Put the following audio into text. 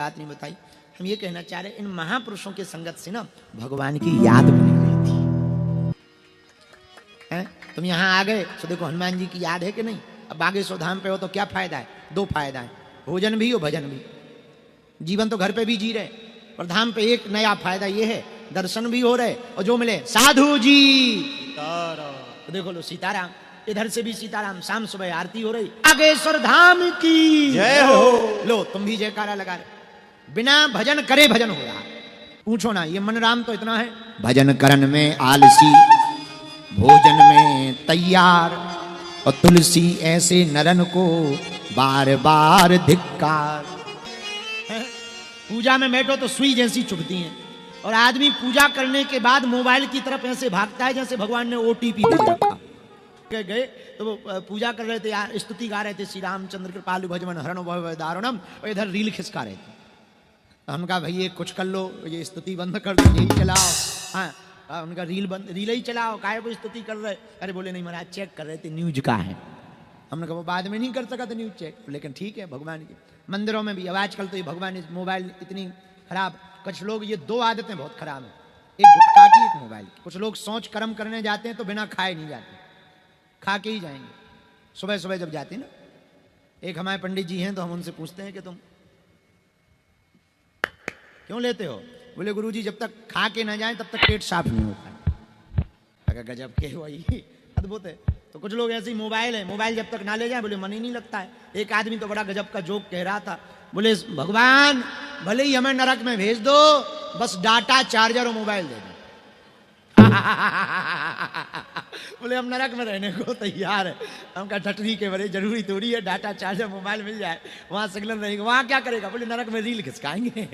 बात नहीं बताई। हम ये कहना चाह रहे इन महापुरुषों के संगत से ना भगवान की याद बनी रही थी। हैं? तुम यहाँ आ गए तो देखो हनुमान जी की याद है कि नहीं। अब बागेश्वर धाम पे हो तो क्या फायदा है? दो फायदा है, भोजन भी और भजन भी। जीवन तो घर पे भी जी रहे, पर धाम पे एक नया फायदा ये है, दर्शन भी हो रहे और जो मिले साधु जी तो देखो लो सीताराम, इधर से भी सीताराम, शाम सुबह आरती हो रही, बागेश्वर धाम की जय हो। लो तुम भी जयकारा लगा रहे, बिना भजन करे भजन हो रहा। पूछो ना, ये मन राम तो इतना है, भजन करन में आलसी, भोजन में तैयार, और तुलसी ऐसे नरन को बार बार धिक्कार। पूजा में बैठो तो सुई जैसी चुभती हैं, और आदमी पूजा करने के बाद मोबाइल की तरफ ऐसे भागता है जैसे भगवान ने ओटीपी भेज रखा। गए तो वो पूजा कर रहे थे यार, स्तुति गा रहे थे, श्री रामचंद्र कृपालु भजमन हरण भव दारुणम, और इधर रील खिसका रहे थे। उनका भैया कुछ कर लो, ये स्तुति बंद कर दो, यही चलाओ। हाँ उनका रील बंद, रील ही चलाओ, काहे को स्तुति कर रहे? अरे बोले नहीं महाराज चेक कर रहे थे, न्यूज का है। हमने कहा वो बाद में नहीं कर सका था न्यूज चेक, लेकिन ठीक है भगवान की। मंदिरों में भी अब आजकल तो ये भगवान मोबाइल इतनी खराब, कुछ लोग, ये दो आदतें बहुत खराब हैं, एक गुटखा की एक मोबाइल की। कुछ लोग सोच कर्म करने जाते हैं तो बिना खाए नहीं जाते, खा के ही जाएंगे। सुबह सुबह जब जाते हैं ना, एक हमारे पंडित जी हैं तो हम उनसे पूछते हैं कि तुम क्यों लेते हो? बोले गुरुजी जब तक खा के ना जाए तब तक पेट साफ नहीं होता। अगर गजब के वही अद्भुत है। तो कुछ लोग ऐसे ही मोबाइल है, मोबाइल जब तक ना ले जाए बोले मन ही नहीं लगता है। एक आदमी तो बड़ा गजब का जोक कह रहा था, बोले भगवान भले ही हमें नरक में भेज दो, बस डाटा चार्जर और मोबाइल दे दो। बोले हम नरक में रहने को तैयार है। हम कहा ठटरी के बड़े जरूरी थोड़ी है, डाटा चार्जर मोबाइल मिल जाए, वहां सिग्नल रहेगा, वहां क्या करेगा? बोले नरक में रील खिसकाएंगे।